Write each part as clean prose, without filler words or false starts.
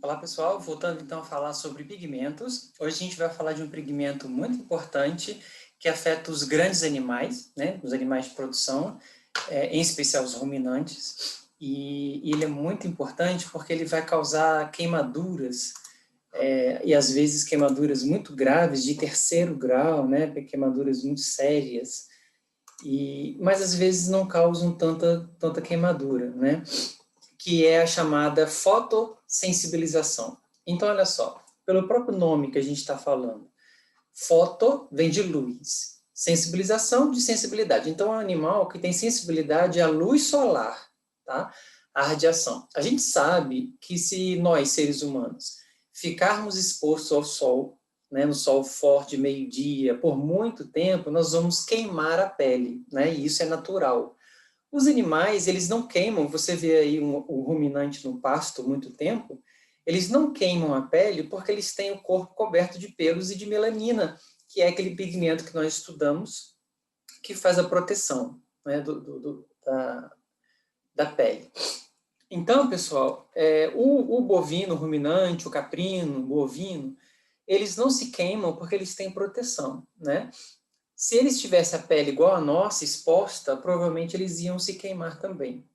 Olá pessoal, voltando então a falar sobre pigmentos. Hoje a gente vai falar de um pigmento muito importante que afeta os grandes animais, né, os animais de produção, em especial os ruminantes, e ele é muito importante porque ele vai causar queimaduras, e às vezes queimaduras muito graves, de terceiro grau, né, queimaduras muito sérias, mas às vezes não causam tanta queimadura, né? Que é a chamada fotossensibilização. Então, olha só, pelo próprio nome que a gente está falando, foto vem de luz, sensibilização de sensibilidade. Então, é um animal que tem sensibilidade à luz solar, tá? À radiação. A gente sabe que se nós, seres humanos, ficarmos expostos ao sol, né, no sol forte, meio-dia, por muito tempo, nós vamos queimar a pele, né? E isso é natural. Os animais, eles não queimam, você vê aí o ruminante no pasto muito tempo, eles não queimam a pele porque eles têm o corpo coberto de pelos e de melanina, que é aquele pigmento que nós estudamos, que faz a proteção, né, da pele. Então, pessoal, o bovino, o ruminante, o caprino, o bovino, eles não se queimam porque eles têm proteção, né? Se eles tivessem a pele igual a nossa, exposta, provavelmente eles iam se queimar também.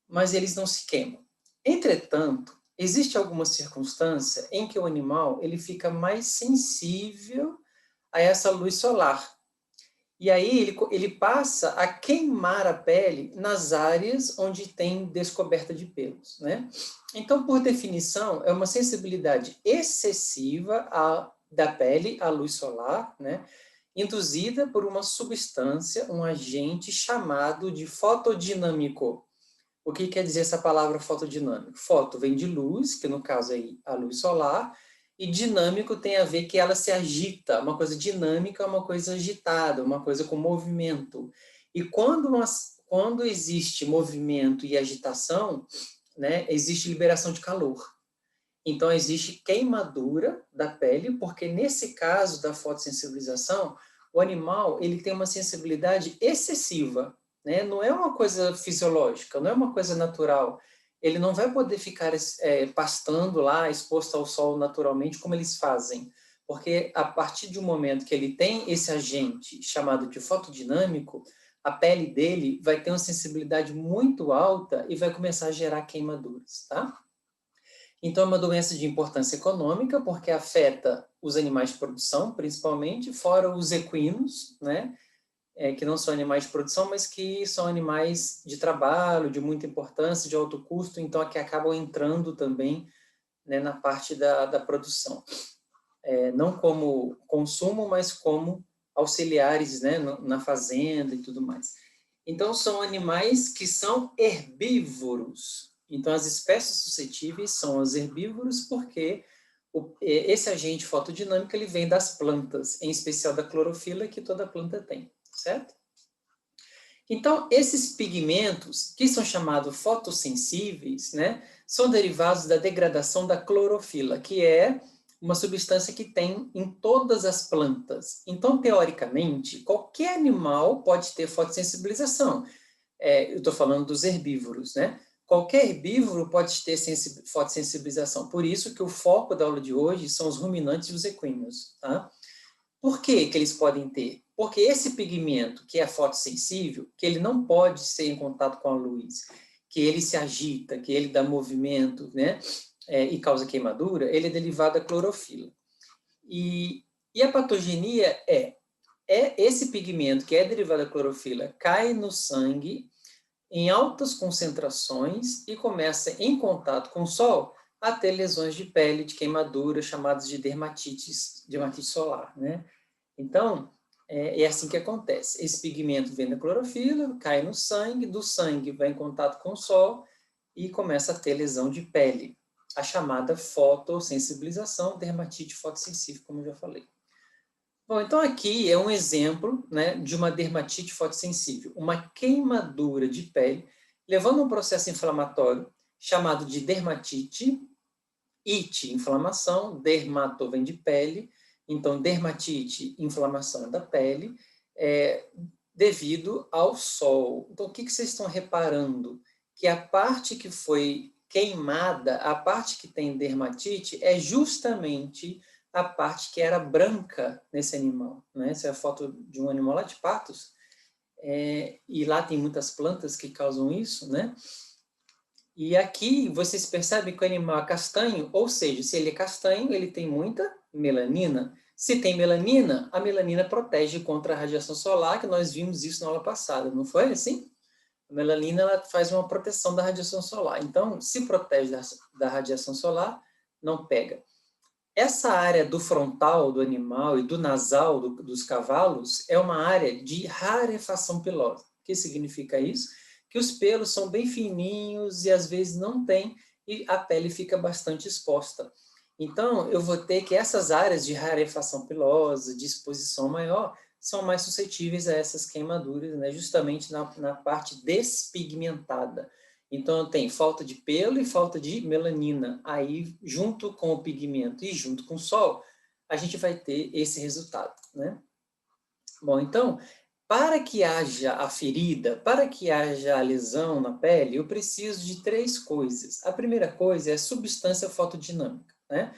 Mas eles não se queimam. Entretanto, existe alguma circunstância em que o animal ele fica mais sensível a essa luz solar. E aí ele passa a queimar a pele nas áreas onde tem descoberta de pelos, né? Então, por definição, é uma sensibilidade excessiva da pele à luz solar, né? Induzida por uma substância, um agente chamado de fotodinâmico. O que quer dizer essa palavra fotodinâmico? Foto vem de luz, que no caso aí a luz solar, e dinâmico tem a ver que ela se agita. Uma coisa dinâmica é uma coisa agitada, uma coisa com movimento. E quando existe movimento e agitação, né, existe liberação de calor. Então, existe queimadura da pele, porque nesse caso da fotossensibilização, o animal ele tem uma sensibilidade excessiva, né? Não é uma coisa fisiológica, não é uma coisa natural. Ele não vai poder ficar pastando lá, exposto ao sol naturalmente, como eles fazem. Porque a partir de um momento que ele tem esse agente chamado de fotodinâmico, a pele dele vai ter uma sensibilidade muito alta e vai começar a gerar queimaduras, tá? Então, é uma doença de importância econômica, porque afeta os animais de produção, principalmente, fora os equinos, né? Que não são animais de produção, mas que são animais de trabalho, de muita importância, de alto custo, então, que acabam entrando também, né, na parte da produção. Não como consumo, mas como auxiliares, né, na fazenda e tudo mais. Então, são animais que são herbívoros. Então, as espécies suscetíveis são os herbívoros, porque esse agente fotodinâmico ele vem das plantas, em especial da clorofila, que toda planta tem, certo? Então, esses pigmentos, que são chamados fotossensíveis, né, são derivados da degradação da clorofila, que é uma substância que tem em todas as plantas. Então, teoricamente, qualquer animal pode ter fotossensibilização. Eu estou falando dos herbívoros, né? Qualquer herbívoro pode ter fotossensibilização. Por isso que o foco da aula de hoje são os ruminantes e os equinos, tá? Por que que eles podem ter? Porque esse pigmento, que é fotossensível, que ele não pode ser em contato com a luz, que ele se agita, que ele dá movimento, né? E causa queimadura, ele é derivado da clorofila. E a patogenia esse pigmento, que é derivado da clorofila, cai no sangue em altas concentrações e começa em contato com o sol a ter lesões de pele, de queimadura, chamadas de dermatite solar, né? Então, é assim que acontece. Esse pigmento vem da clorofila, cai no sangue, do sangue vai em contato com o sol e começa a ter lesão de pele, a chamada fotossensibilização, dermatite fotossensível, como eu já falei. Bom, então aqui é um exemplo, né, de uma dermatite fotossensível, uma queimadura de pele, levando a um processo inflamatório chamado de dermatite, ite, inflamação, dermato vem de pele, então dermatite, inflamação da pele, devido ao sol. Então, o que vocês estão reparando? Que a parte que foi queimada, a parte que tem dermatite é justamente a parte que era branca nesse animal, né? Essa é a foto de um animal lá de Patos, e lá tem muitas plantas que causam isso, né? E aqui vocês percebem que o animal é castanho, ou seja, se ele é castanho, ele tem muita melanina. Se tem melanina, a melanina protege contra a radiação solar, que nós vimos isso na aula passada, não foi assim? A melanina ela faz uma proteção da radiação solar. Então, se protege da radiação solar, não pega. Essa área do frontal do animal e do nasal dos cavalos é uma área de rarefação pilosa. O que significa isso? Que os pelos são bem fininhos e às vezes não tem, e a pele fica bastante exposta. Então, eu vou ter que essas áreas de rarefação pilosa, de exposição maior, são mais suscetíveis a essas queimaduras, né? Justamente na parte despigmentada. Então, tem falta de pelo e falta de melanina. Aí, junto com o pigmento e junto com o sol, a gente vai ter esse resultado, né? Bom, então, para que haja a ferida, para que haja a lesão na pele, eu preciso de 3 coisas. A primeira coisa é a substância fotodinâmica, né?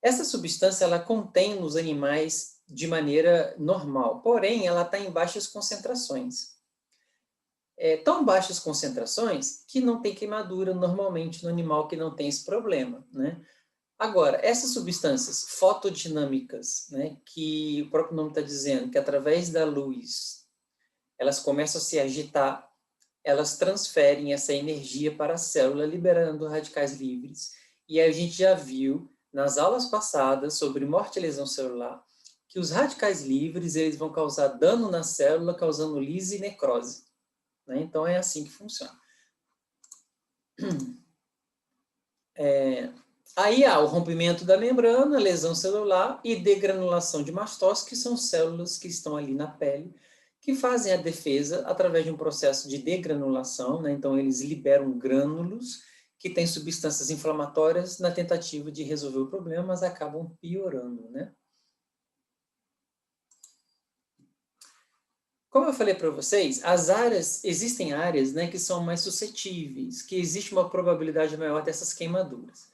Essa substância, ela contém nos animais de maneira normal, porém, ela está em baixas concentrações. Tão baixas concentrações que não tem queimadura normalmente no animal que não tem esse problema, né? Agora, essas substâncias fotodinâmicas, né, que o próprio nome está dizendo, que através da luz elas começam a se agitar, elas transferem essa energia para a célula, liberando radicais livres. E aí a gente já viu nas aulas passadas sobre morte e lesão celular que os radicais livres eles vão causar dano na célula, causando lise e necrose. Né? Então, é assim que funciona. Aí há o rompimento da membrana, lesão celular e degranulação de mastócitos, que são células que estão ali na pele, que fazem a defesa através de um processo de degranulação, né? Então, eles liberam grânulos que têm substâncias inflamatórias na tentativa de resolver o problema, mas acabam piorando, né? Como eu falei para vocês, existem áreas, né, que são mais suscetíveis, que existe uma probabilidade maior dessas queimaduras.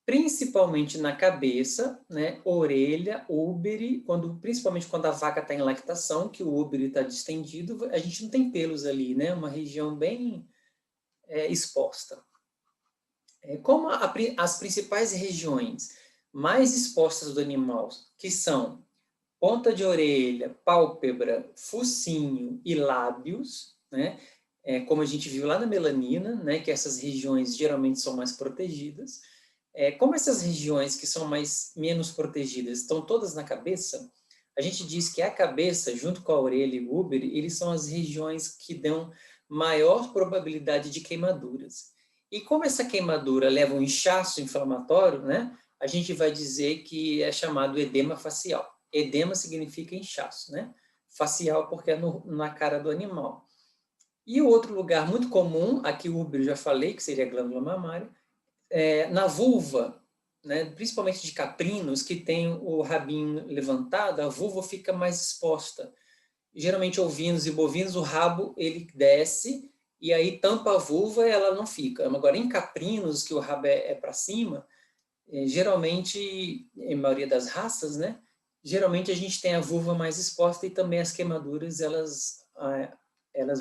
Principalmente na cabeça, né, orelha, úbere, principalmente quando a vaca está em lactação, que o úbere está distendido, a gente não tem pelos ali, né, uma região bem exposta. Como as principais regiões mais expostas do animal, que são ponta de orelha, pálpebra, focinho e lábios, né? Como a gente viu lá na melanina, né? Que essas regiões geralmente são mais protegidas. Como essas regiões que são menos protegidas estão todas na cabeça, a gente diz que a cabeça, junto com a orelha e o úbere, eles são as regiões que dão maior probabilidade de queimaduras. E como essa queimadura leva um inchaço inflamatório, né? A gente vai dizer que é chamado edema facial. Edema significa inchaço, né? Facial porque é na cara do animal. E o outro lugar muito comum, aqui o úbero já falei, que seria a glândula mamária, na vulva, né? Principalmente de caprinos, que tem o rabinho levantado, a vulva fica mais exposta. Geralmente ovinos e bovinos, o rabo ele desce e aí tampa a vulva e ela não fica. Agora, em caprinos, que o rabo é para cima, geralmente, em maioria das raças, né? Geralmente a gente tem a vulva mais exposta e também as queimaduras, elas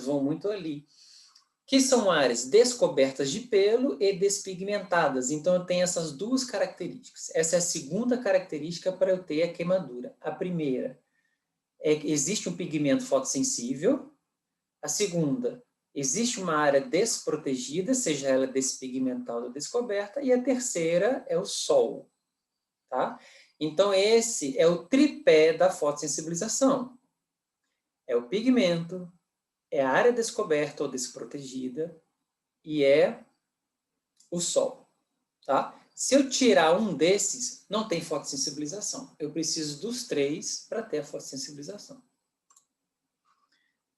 vão muito ali. Que são áreas descobertas de pelo e despigmentadas. Então, eu tenho essas 2 características. Essa é a segunda característica para eu ter a queimadura. A primeira é que existe um pigmento fotossensível. A segunda, existe uma área desprotegida, seja ela despigmentada ou descoberta. E a terceira é o sol. Tá? Então, esse é o tripé da fotossensibilização. É o pigmento, é a área descoberta ou desprotegida e é o sol. Tá? Se eu tirar um desses, não tem fotossensibilização. Eu preciso dos 3 para ter a fotossensibilização.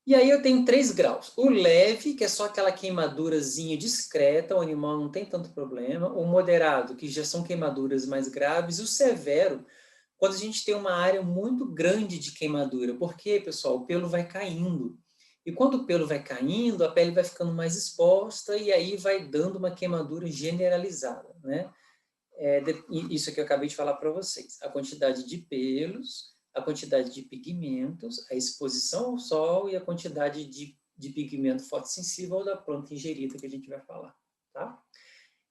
E aí eu tenho 3 graus. O leve, que é só aquela queimadurazinha discreta, o animal não tem tanto problema. O moderado, que já são queimaduras mais graves. O severo, quando a gente tem uma área muito grande de queimadura. Por quê, pessoal? O pelo vai caindo. E quando o pelo vai caindo, a pele vai ficando mais exposta e aí vai dando uma queimadura generalizada, né? Isso que eu acabei de falar para vocês. A quantidade de pelos, a quantidade de pigmentos, a exposição ao sol e a quantidade de pigmento fotossensível da planta ingerida que a gente vai falar, tá?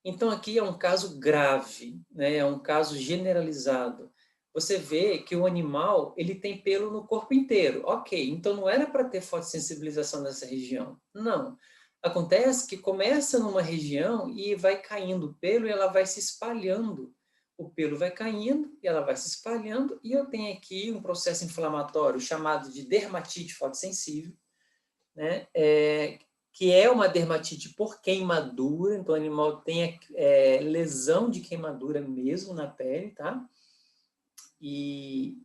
Então, aqui é um caso grave, né? É um caso generalizado. Você vê que o animal ele tem pelo no corpo inteiro. Ok, então não era para ter fotossensibilização nessa região. Não. Acontece que começa numa região e vai caindo o pelo e ela vai se espalhando. O pelo vai caindo e ela vai se espalhando. E eu tenho aqui um processo inflamatório chamado de dermatite fotossensível, né? Que é uma dermatite por queimadura, então o animal tem lesão de queimadura mesmo na pele, tá? E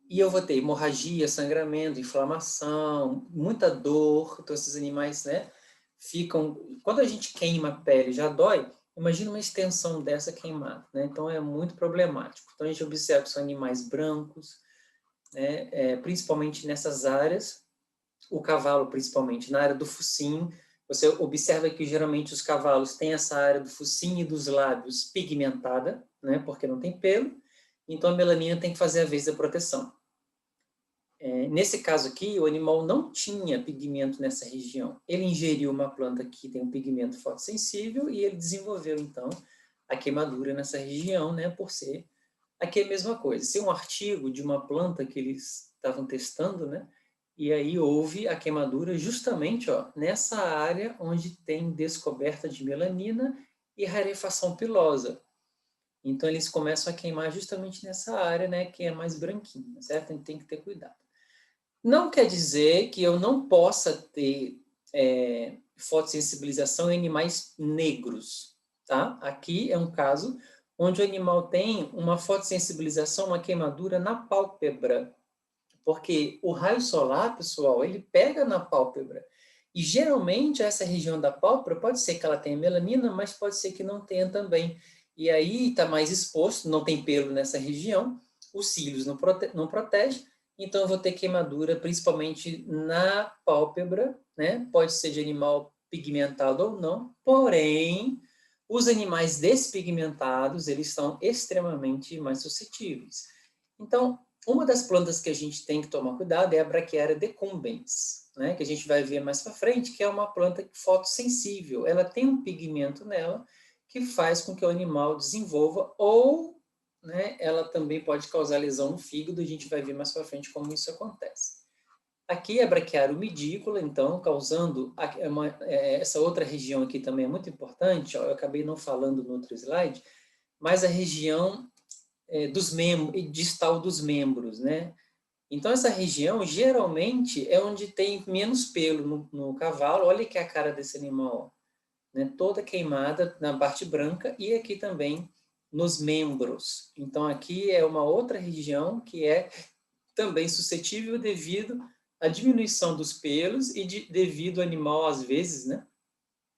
eu vou ter hemorragia, sangramento, inflamação, muita dor, então esses animais, né, ficam... Quando a gente queima a pele, já dói, imagina uma extensão dessa queimada, né? Então é muito problemático. Então a gente observa que são animais brancos, né, principalmente nessas áreas, o cavalo principalmente, na área do focinho. Você observa que geralmente os cavalos têm essa área do focinho e dos lábios pigmentada, né, porque não tem pelo, então a melanina tem que fazer a vez da proteção. Nesse caso aqui, o animal não tinha pigmento nessa região. Ele ingeriu uma planta que tem um pigmento fotossensível e ele desenvolveu, então, a queimadura nessa região, né, por ser... Aqui é a mesma coisa. Se um artigo de uma planta que eles estavam testando, né, e aí houve a queimadura justamente nessa área onde tem descoberta de melanina e rarefação pilosa. Então, eles começam a queimar justamente nessa área, né, que é mais branquinha, certo? A gente tem que ter cuidado. Não quer dizer que eu não possa ter fotossensibilização em animais negros, tá? Aqui é um caso onde o animal tem uma fotossensibilização, uma queimadura na pálpebra, porque o raio solar, pessoal, ele pega na pálpebra. E geralmente essa região da pálpebra pode ser que ela tenha melanina, mas pode ser que não tenha também. E aí está mais exposto, não tem pelo nessa região, os cílios não protegem, então eu vou ter queimadura principalmente na pálpebra, né? Pode ser de animal pigmentado ou não, porém, os animais despigmentados, eles são extremamente mais suscetíveis. Então, uma das plantas que a gente tem que tomar cuidado é a Brachiaria decumbens, né, que a gente vai ver mais para frente, que é uma planta fotossensível. Ela tem um pigmento nela que faz com que o animal desenvolva, ou, né, ela também pode causar lesão no fígado, a gente vai ver mais para frente como isso acontece. Aqui é a Brachiaria umidícola, então, causando essa outra região aqui também é muito importante, eu acabei não falando no outro slide, mas a região dos membros, distal dos membros, né? Então, essa região, geralmente, é onde tem menos pelo no cavalo. Olha que a cara desse animal, né? Toda queimada na parte branca e aqui também nos membros. Então, aqui é uma outra região que é também suscetível devido à diminuição dos pelos e devido ao animal, às vezes, né?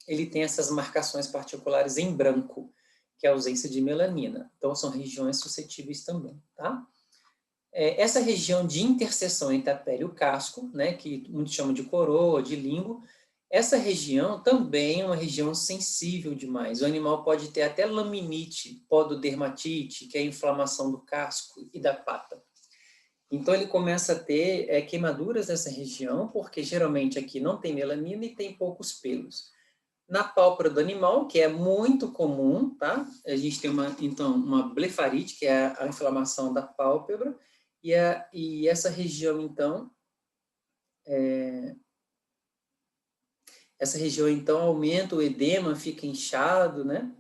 Ele tem essas marcações particulares em branco, que é a ausência de melanina. Então, são regiões suscetíveis também, tá? Essa região de interseção entre a pele e o casco, né, que muitos chamam de coroa, de limbo, essa região também é uma região sensível demais. O animal pode ter até laminite, pododermatite, que é a inflamação do casco e da pata. Então, ele começa a ter queimaduras nessa região, porque geralmente aqui não tem melanina e tem poucos pelos. Na pálpebra do animal, que é muito comum, tá? A gente tem então, uma blefarite, que é a inflamação da pálpebra, e essa região, então, aumenta o edema, fica inchado, né?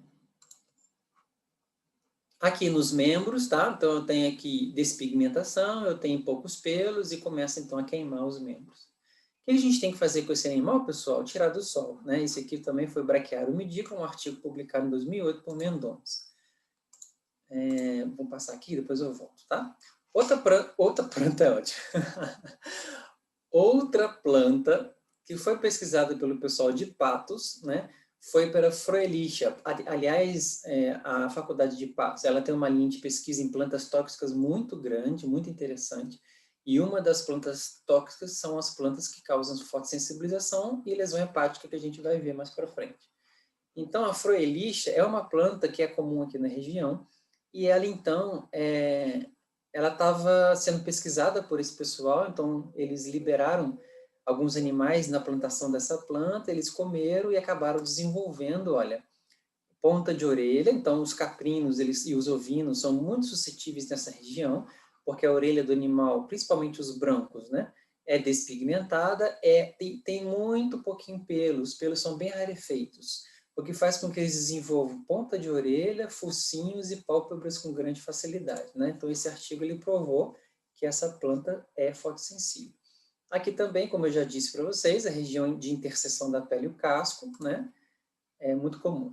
Aqui nos membros, tá? Então, eu tenho aqui despigmentação, eu tenho poucos pelos e começa, então, a queimar os membros. O que a gente tem que fazer com esse animal, pessoal? Tirar do sol, né? Esse aqui também foi Brachiaria umidícola, um artigo publicado em 2008 por Mendonça. Vou passar aqui, depois eu volto, tá? Outra planta é ótima. Outra planta que foi pesquisada pelo pessoal de Patos, né? Foi para Froelich. Aliás, a Faculdade de Patos, ela tem uma linha de pesquisa em plantas tóxicas muito grande, muito interessante. E uma das plantas tóxicas são as plantas que causam fotossensibilização e lesão hepática, que a gente vai ver mais para frente. Então, a Froelich é uma planta que é comum aqui na região, e ela, então, ela estava sendo pesquisada por esse pessoal, então eles liberaram alguns animais na plantação dessa planta, eles comeram e acabaram desenvolvendo, olha, ponta de orelha. Então os caprinos e os ovinos são muito suscetíveis nessa região, porque a orelha do animal, principalmente os brancos, né, é despigmentada, tem muito pouquinho pelo, os pelos são bem rarefeitos, o que faz com que eles desenvolvam ponta de orelha, focinhos e pálpebras com grande facilidade, né? Então esse artigo ele provou que essa planta é fotossensível. Aqui também, como eu já disse para vocês, a região de interseção da pele e o casco, né, é muito comum.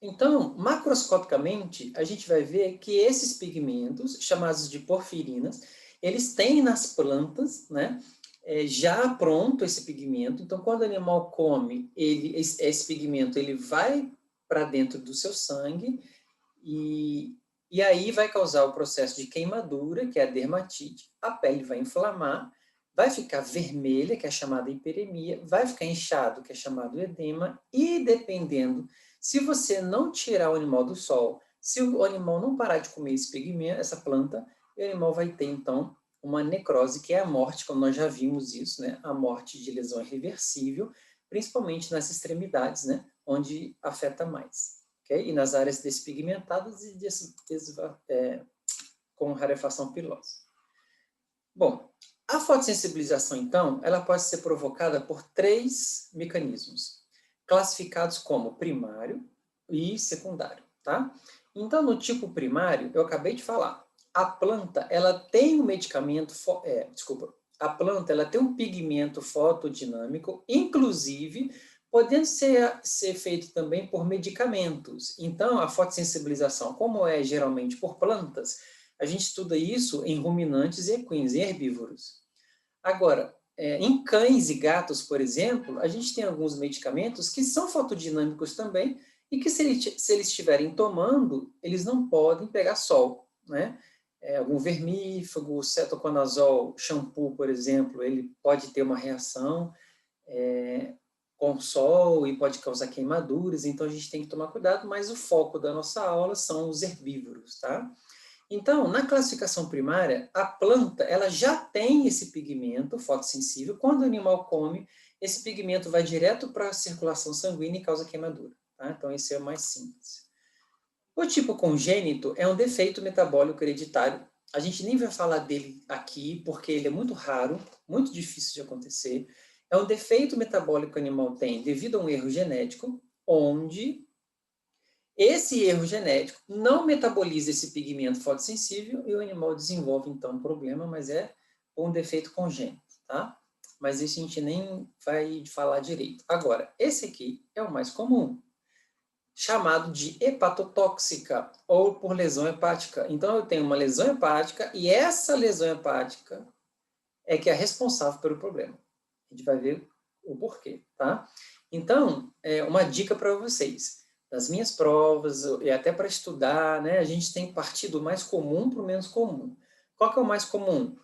Então, macroscopicamente, a gente vai ver que esses pigmentos, chamados de porfirinas, eles têm nas plantas, né, já pronto esse pigmento. Então, quando o animal come, esse pigmento ele vai para dentro do seu sangue e aí vai causar o processo de queimadura, que é a dermatite, a pele vai inflamar, vai ficar vermelha, que é chamada hiperemia, vai ficar inchado, que é chamado edema, e dependendo, se você não tirar o animal do sol, se o animal não parar de comer esse pigmento, essa planta, o animal vai ter, então, uma necrose, que é a morte, como nós já vimos isso, né? A morte de lesão irreversível, principalmente nas extremidades, né? Onde afeta mais. Okay? E nas áreas despigmentadas e com rarefação pilosa. Bom, a fotossensibilização, então, ela pode ser provocada por 3 mecanismos, classificados como primário e secundário, tá? Então, no tipo primário, eu acabei de falar, a planta, ela tem um medicamento, a planta, ela tem um pigmento fotodinâmico, inclusive, podendo ser feito também por medicamentos. Então, a fotossensibilização, como é geralmente por plantas, a gente estuda isso em ruminantes e equinos, em herbívoros. Agora, em cães e gatos, por exemplo, a gente tem alguns medicamentos que são fotodinâmicos também e que, se eles estiverem tomando, eles não podem pegar sol, né? Algum vermífugo, cetoconazol, shampoo, por exemplo, ele pode ter uma reação com sol e pode causar queimaduras, então a gente tem que tomar cuidado, mas o foco da nossa aula são os herbívoros, tá? Então, na classificação primária, a planta ela já tem esse pigmento fotossensível. Quando o animal come, esse pigmento vai direto para a circulação sanguínea e causa queimadura. Tá? Então, esse é o mais simples. O tipo congênito é um defeito metabólico hereditário. A gente nem vai falar dele aqui, porque ele é muito raro, muito difícil de acontecer. É um defeito metabólico que o animal tem devido a um erro genético, onde esse erro genético não metaboliza esse pigmento fotossensível e o animal desenvolve, então, um problema, mas é um defeito congênito, tá? Mas isso a gente nem vai falar direito. Agora, esse aqui é o mais comum, chamado de hepatotóxica, ou por lesão hepática. Então, eu tenho uma lesão hepática e essa lesão hepática é que é responsável pelo problema. A gente vai ver o porquê, tá? Então, uma dica para vocês. Nas minhas provas, e até para estudar, né, a gente tem partido mais comum para o menos comum. Qual que é o mais comum?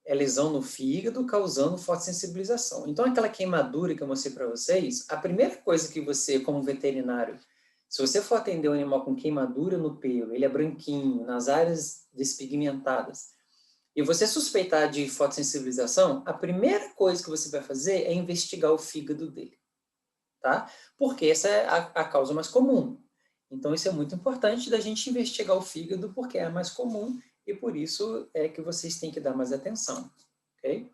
É lesão no fígado causando fotossensibilização. Então, aquela queimadura que eu mostrei para vocês, a primeira coisa que você, como veterinário, se você for atender um animal com queimadura no pelo, ele é branquinho, nas áreas despigmentadas, e você suspeitar de fotossensibilização, a primeira coisa que você vai fazer é investigar o fígado dele, tá? Porque essa é a causa mais comum. Então, isso é muito importante da gente investigar o fígado, porque é a mais comum, e por isso é que vocês têm que dar mais atenção, ok?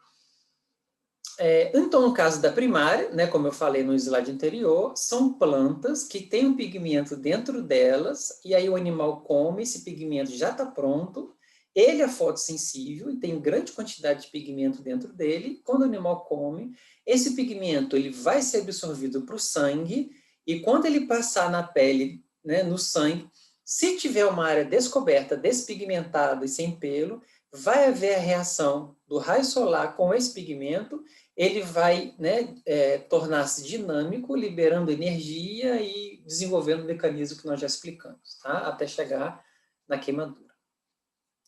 Então, no caso da primária, né, como eu falei no slide anterior, são plantas que têm um pigmento dentro delas, e aí o animal come, esse pigmento já está pronto, ele é fotossensível e tem grande quantidade de pigmento dentro dele. Quando o animal come, esse pigmento ele vai ser absorvido para o sangue, e quando ele passar na pele, né, no sangue, se tiver uma área descoberta, despigmentada e sem pelo, vai haver a reação do raio solar com esse pigmento, ele vai, né, tornar-se dinâmico, liberando energia e desenvolvendo o mecanismo que nós já explicamos, tá? Até chegar na queimadura.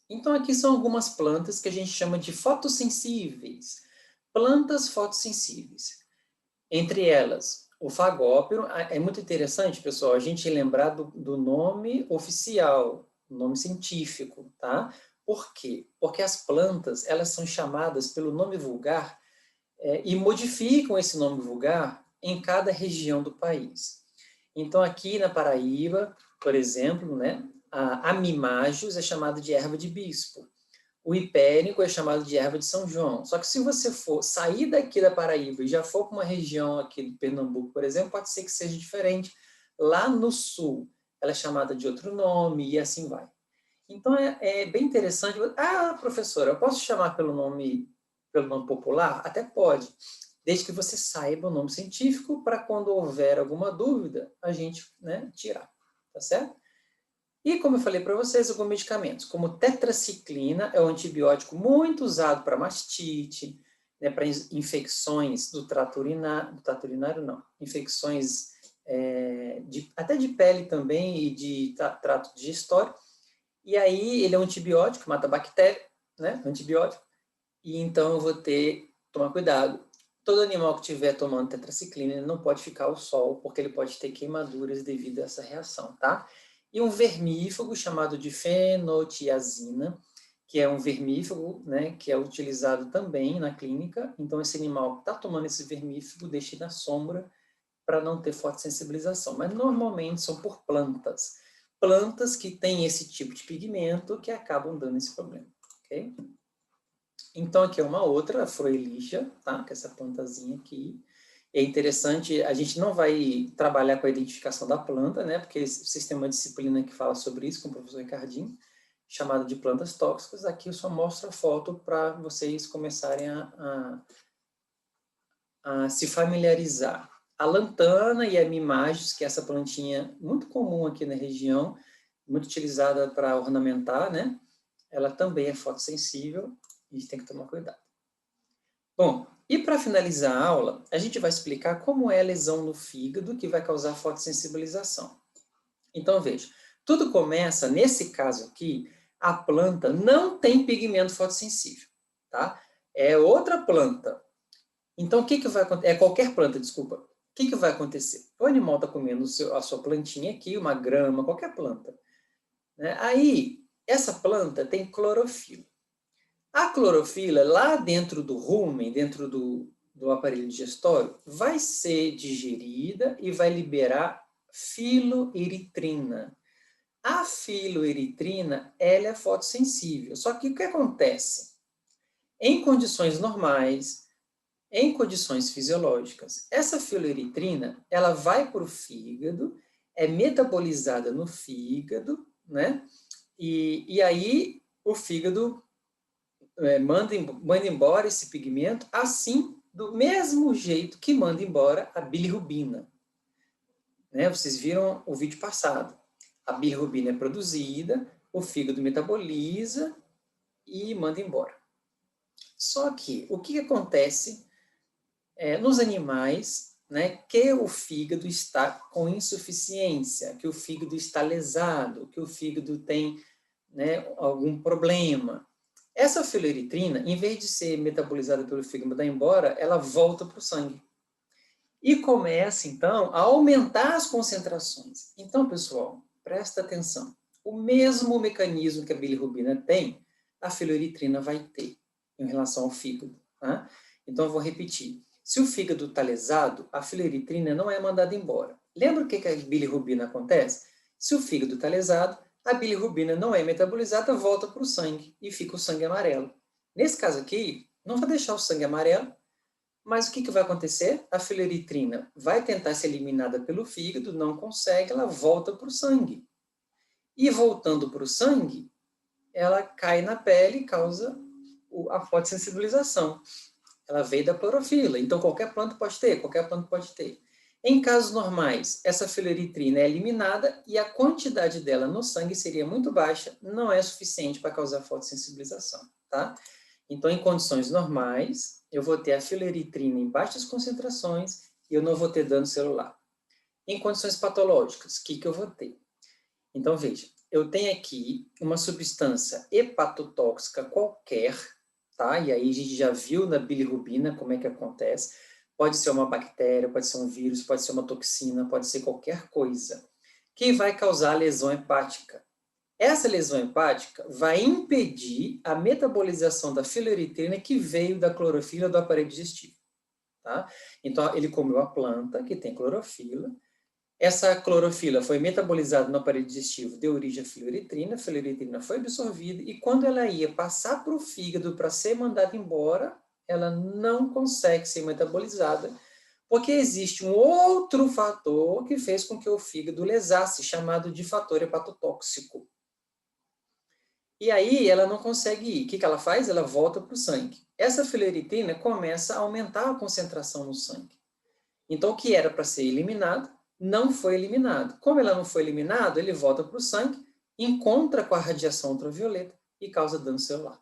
Então, aqui são algumas plantas que a gente chama de fotossensíveis. Plantas fotossensíveis. Entre elas, o fagópero. É muito interessante, pessoal, a gente lembrar do nome oficial, nome científico, tá? Por quê? Porque as plantas, elas são chamadas pelo nome vulgar e modificam esse nome vulgar em cada região do país. Então, aqui na Paraíba, por exemplo, né, a mimágios é chamada de erva de bispo. O hipérico é chamado de erva de São João. Só que se você for sair daqui da Paraíba e já for para uma região aqui do Pernambuco, por exemplo, pode ser que seja diferente. Lá no sul, ela é chamada de outro nome e assim vai. Então, é bem interessante. Ah, professora, eu posso chamar pelo nome popular? Até pode, desde que você saiba o nome científico para quando houver alguma dúvida, a gente, né, tirar. Tá certo? E, como eu falei para vocês, alguns medicamentos, como tetraciclina, é um antibiótico muito usado para mastite, né, para infecções do trato urinário, não, infecções até de pele também e de trato digestório. E aí ele é um antibiótico, mata bactéria, né, antibiótico, e então eu vou tomar cuidado. Todo animal que estiver tomando tetraciclina, ele não pode ficar ao sol, porque ele pode ter queimaduras devido a essa reação, tá? E um vermífugo chamado de fenotiazina, que é um vermífugo, né, que é utilizado também na clínica. Então, esse animal que está tomando esse vermífugo, deixa na sombra para não ter fotossensibilização. Mas, normalmente, são por plantas. Plantas que têm esse tipo de pigmento que acabam dando esse problema, ok? Então, aqui é uma outra, a Froelia, tá? Que é essa plantazinha aqui. É interessante, a gente não vai trabalhar com a identificação da planta, né? Porque vocês têm uma disciplina que fala sobre isso com o professor Ricardinho, chamada de plantas tóxicas. Aqui eu só mostro a foto para vocês começarem a se familiarizar. A lantana e a mimagis, que é essa plantinha muito comum aqui na região, muito utilizada para ornamentar, né? Ela também é fotossensível, a gente tem que tomar cuidado. Bom, e para finalizar a aula, a gente vai explicar como é a lesão no fígado que vai causar fotossensibilização. Então, veja, tudo começa, nesse caso aqui, a planta não tem pigmento fotossensível, tá? É outra planta. Então, o que vai acontecer? É qualquer planta, desculpa. O que vai acontecer? O animal está comendo a sua plantinha aqui, uma grama, qualquer planta, né? Aí, essa planta tem clorofila. A clorofila, lá dentro do rumen, dentro do aparelho digestório, vai ser digerida e vai liberar filoeritrina. A filoeritrina, ela é fotossensível. Só que o que acontece? Em condições normais, em condições fisiológicas, essa filoeritrina, ela vai para o fígado, é metabolizada no fígado, né? E aí o fígado manda embora esse pigmento, assim, do mesmo jeito que manda embora a bilirrubina. Né? Vocês viram o vídeo passado. A bilirrubina é produzida, o fígado metaboliza e manda embora. Só que, o que acontece nos animais, né, que o fígado está com insuficiência, que o fígado está lesado, que o fígado tem, né, algum problema. Essa filoeritrina, em vez de ser metabolizada pelo fígado e mandar embora, ela volta para o sangue. E começa, então, a aumentar as concentrações. Então, pessoal, presta atenção. O mesmo mecanismo que a bilirrubina tem, a filoeritrina vai ter em relação ao fígado. Tá? Então, eu vou repetir. Se o fígado está lesado, a filoeritrina não é mandada embora. Lembra o que a bilirrubina acontece? Se o fígado está lesado, a bilirrubina não é metabolizada, volta para o sangue e fica o sangue amarelo. Nesse caso aqui, não vai deixar o sangue amarelo, mas o que vai acontecer? A filoeritrina vai tentar ser eliminada pelo fígado, não consegue, ela volta para o sangue. E voltando para o sangue, ela cai na pele e causa a fotossensibilização. Ela veio da clorofila, então qualquer planta pode ter. Em casos normais, essa filoeritrina é eliminada e a quantidade dela no sangue seria muito baixa, não é suficiente para causar fotossensibilização, tá? Então, em condições normais, eu vou ter a filoeritrina em baixas concentrações e eu não vou ter dano celular. Em condições patológicas, o que eu vou ter? Então, veja, eu tenho aqui uma substância hepatotóxica qualquer, tá? E aí a gente já viu na bilirrubina como é que acontece. Pode ser uma bactéria, pode ser um vírus, pode ser uma toxina, pode ser qualquer coisa, que vai causar lesão hepática. Essa lesão hepática vai impedir a metabolização da filoeritrina que veio da clorofila do aparelho digestivo, tá? Então, ele comeu a planta, que tem clorofila. Essa clorofila foi metabolizada no aparelho digestivo, deu origem à filoeritrina, a filoeritrina foi absorvida, e quando ela ia passar para o fígado para ser mandada embora, ela não consegue ser metabolizada, porque existe um outro fator que fez com que o fígado lesasse, chamado de fator hepatotóxico. E aí ela não consegue ir. O que ela faz? Ela volta para o sangue. Essa filoeritrina começa a aumentar a concentração no sangue. Então, o que era para ser eliminado, não foi eliminado. Como ela não foi eliminada, ele volta para o sangue, encontra com a radiação ultravioleta e causa dano celular.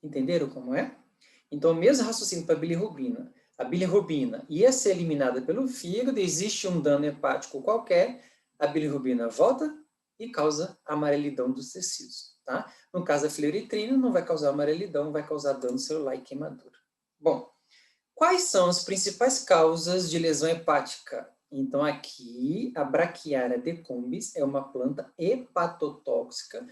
Entenderam como é? Então, o mesmo raciocínio para a bilirrubina. A bilirrubina ia ser eliminada pelo fígado, existe um dano hepático qualquer, a bilirrubina volta e causa amarelidão dos tecidos. Tá? No caso da filoeritrina, não vai causar amarelidão, vai causar dano celular e queimadura. Bom, quais são as principais causas de lesão hepática? Então, aqui, a Brachiaria decumbens é uma planta hepatotóxica,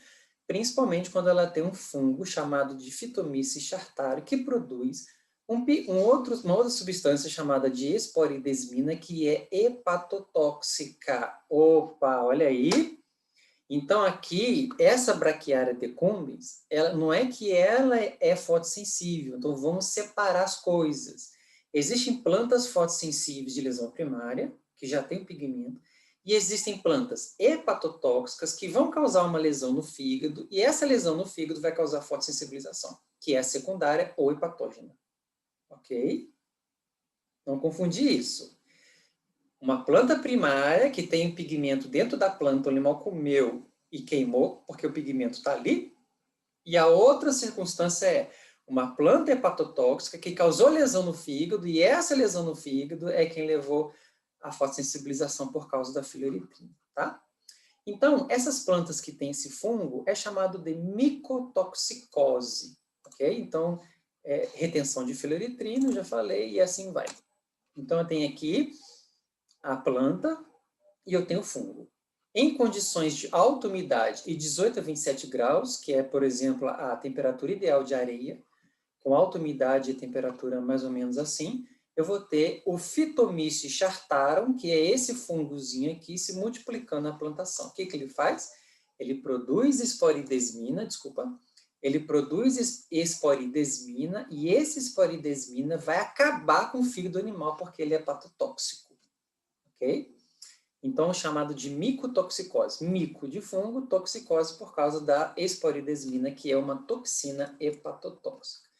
principalmente quando ela tem um fungo chamado de Phytomyces chartario, que produz uma outra substância chamada de esporidesmina, que é hepatotóxica. Opa, olha aí! Então, aqui, essa Brachiaria decumbens, ela, não é que ela é fotossensível, então vamos separar as coisas. Existem plantas fotossensíveis de lesão primária, que já tem pigmento, e existem plantas hepatotóxicas que vão causar uma lesão no fígado, e essa lesão no fígado vai causar fotossensibilização, que é a secundária ou hepatógena. Ok? Não confundir isso. Uma planta primária que tem pigmento dentro da planta, o animal comeu e queimou, porque o pigmento está ali. E a outra circunstância é uma planta hepatotóxica que causou lesão no fígado, e essa lesão no fígado é quem levou à fotossensibilização por causa da filoeritrina, tá? Então, essas plantas que têm esse fungo é chamado de micotoxicose, ok? Então, retenção de filoeritrina, já falei, e assim vai. Então, eu tenho aqui a planta e eu tenho o fungo. Em condições de alta umidade e 18 a 27 graus, que é, por exemplo, a temperatura ideal de areia, com alta umidade e temperatura mais ou menos assim, eu vou ter o Phytomyces chartarum, que é esse fungozinho aqui, se multiplicando na plantação. O que ele faz? Ele produz esporidesmina, ele produz esporidesmina, e esse esporidesmina vai acabar com o fígado animal, porque ele é hepatotóxico. Ok? Então, chamado de micotoxicose. Mico de fungo, toxicose por causa da esporidesmina, que é uma toxina hepatotóxica.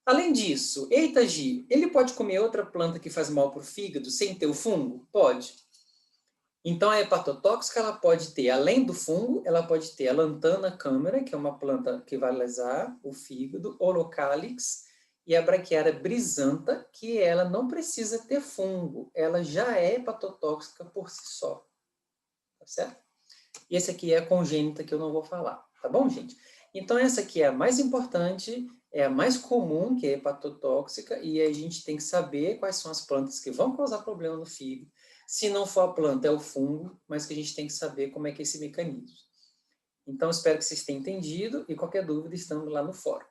Além disso, eita, Gi, ele pode comer outra planta que faz mal para o fígado sem ter o fungo? Pode. Então, a hepatotóxica, ela pode ter, além do fungo, ela pode ter a Lantana camera, que é uma planta que vai lesar o fígado, Holocalix, e a Brachiaria brisanta, que ela não precisa ter fungo, ela já é hepatotóxica por si só. Tá certo? E esse aqui é a congênita que eu não vou falar. Tá bom, gente? Então, essa aqui é a mais importante, é a mais comum, que é hepatotóxica, e a gente tem que saber quais são as plantas que vão causar problema no fígado. Se não for a planta, é o fungo, mas que a gente tem que saber como é que é esse mecanismo. Então, espero que vocês tenham entendido, e qualquer dúvida, estamos lá no fórum.